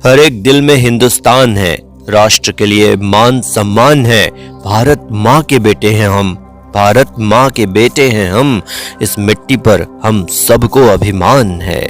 हर एक दिल में हिंदुस्तान है, राष्ट्र के लिए मान सम्मान है। भारत माँ के बेटे हैं हम, भारत माँ के बेटे हैं हम। इस मिट्टी पर हम सबको अभिमान है।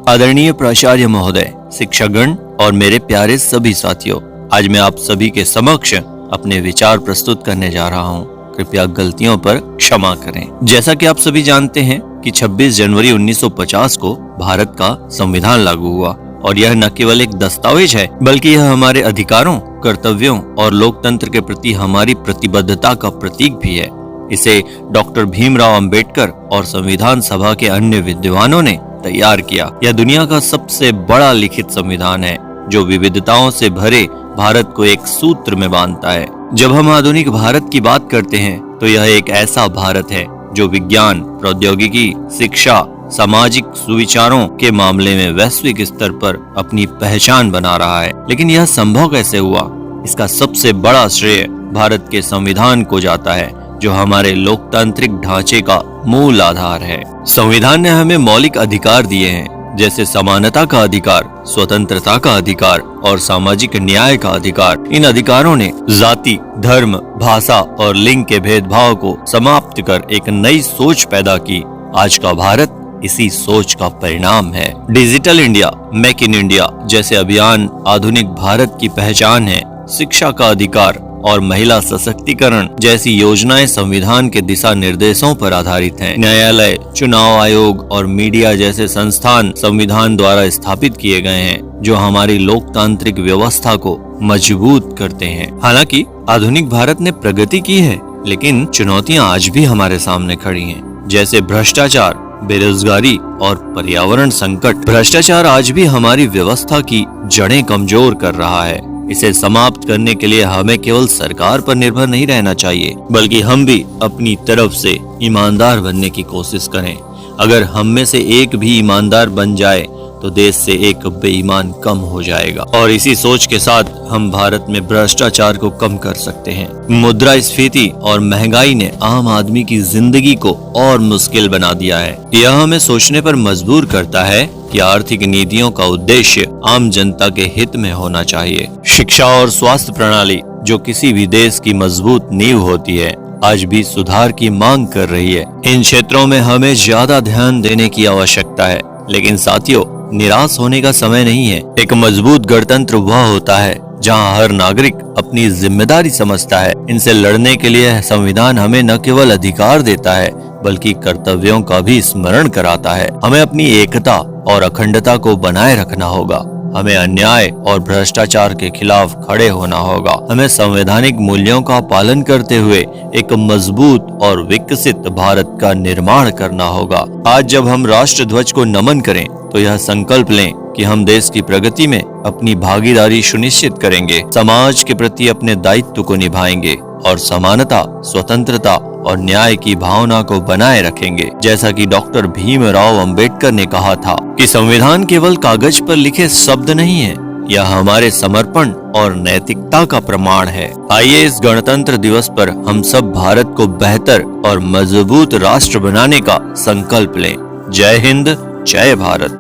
आदरणीय प्राचार्य महोदय, शिक्षकगण और मेरे प्यारे सभी साथियों, आज मैं आप सभी के समक्ष अपने विचार प्रस्तुत करने जा रहा हूँ। कृपया गलतियों पर क्षमा करें। जैसा कि आप सभी जानते हैं कि 26 जनवरी 1950 को भारत का संविधान लागू हुआ और यह न केवल एक दस्तावेज है, बल्कि यह हमारे अधिकारों, कर्तव्यों और लोकतंत्र के प्रति हमारी प्रतिबद्धता का प्रतीक भी है। इसे डॉक्टर भीमराव अंबेडकर और संविधान सभा के अन्य विद्वानों ने तैयार किया। यह दुनिया का सबसे बड़ा लिखित संविधान है जो विविधताओं से भरे भारत को एक सूत्र में बांधता है। जब हम आधुनिक भारत की बात करते हैं तो यह एक ऐसा भारत है जो विज्ञान, प्रौद्योगिकी, शिक्षा, सामाजिक सुविचारों के मामले में वैश्विक स्तर पर अपनी पहचान बना रहा है। लेकिन यह संभव कैसे हुआ? इसका सबसे बड़ा श्रेय भारत के संविधान को जाता है, जो हमारे लोकतांत्रिक ढांचे का मूल आधार है। संविधान ने हमें मौलिक अधिकार दिए हैं, जैसे समानता का अधिकार, स्वतंत्रता का अधिकार और सामाजिक न्याय का अधिकार। इन अधिकारों ने जाति, धर्म, भाषा और लिंग के भेदभाव को समाप्त कर एक नई सोच पैदा की। आज का भारत इसी सोच का परिणाम है। Digital India, make in India जैसे अभियान आधुनिक भारत की पहचान है। शिक्षा का अधिकार और महिला सशक्तिकरण जैसी योजनाएं संविधान के दिशा निर्देशों पर आधारित हैं। न्यायालय, चुनाव आयोग और मीडिया जैसे संस्थान संविधान द्वारा स्थापित किए गए हैं, जो हमारी लोकतांत्रिक व्यवस्था को मजबूत करते हैं। हालांकि आधुनिक भारत ने प्रगति की है, लेकिन चुनौतियां आज भी हमारे सामने खड़ी हैं, जैसे भ्रष्टाचार, बेरोजगारी और पर्यावरण संकट। भ्रष्टाचार आज भी हमारी व्यवस्था की जड़ें कमजोर कर रहा है। इसे समाप्त करने के लिए हमें केवल सरकार पर निर्भर नहीं रहना चाहिए, बल्कि हम भी अपनी तरफ से ईमानदार बनने की कोशिश करें। अगर हम में से एक भी ईमानदार बन जाए तो देश से एक बेईमान कम हो जाएगा। और इसी सोच के साथ हम भारत में भ्रष्टाचार को कम कर सकते हैं। मुद्रास्फीति और महंगाई ने आम आदमी की जिंदगी को और मुश्किल बना दिया है। यह हमें सोचने पर मजबूर करता है कि आर्थिक नीतियों का उद्देश्य आम जनता के हित में होना चाहिए। शिक्षा और स्वास्थ्य प्रणाली, जो किसी भी देश की मजबूत नींव होती है, आज भी सुधार की मांग कर रही है। इन क्षेत्रों में हमें ज्यादा ध्यान देने की आवश्यकता है। लेकिन साथियों, निराश होने का समय नहीं है। एक मजबूत गणतंत्र वह होता है जहां हर नागरिक अपनी जिम्मेदारी समझता है। इनसे लड़ने के लिए संविधान हमें न केवल अधिकार देता है, बल्कि कर्तव्यों का भी स्मरण कराता है। हमें अपनी एकता और अखंडता को बनाए रखना होगा। हमें अन्याय और भ्रष्टाचार के खिलाफ खड़े होना होगा। हमें संवैधानिक मूल्यों का पालन करते हुए एक मजबूत और विकसित भारत का निर्माण करना होगा। आज जब हम राष्ट्र ध्वज को नमन करें तो यह संकल्प लें कि हम देश की प्रगति में अपनी भागीदारी सुनिश्चित करेंगे, समाज के प्रति अपने दायित्व को निभाएंगे और समानता, स्वतंत्रता और न्याय की भावना को बनाए रखेंगे। जैसा कि डॉक्टर भीमराव अंबेडकर ने कहा था कि संविधान केवल कागज पर लिखे शब्द नहीं है, यह हमारे समर्पण और नैतिकता का प्रमाण है। आइए इस गणतंत्र दिवस पर हम सब भारत को बेहतर और मजबूत राष्ट्र बनाने का संकल्प लें। जय हिंद, जय भारत।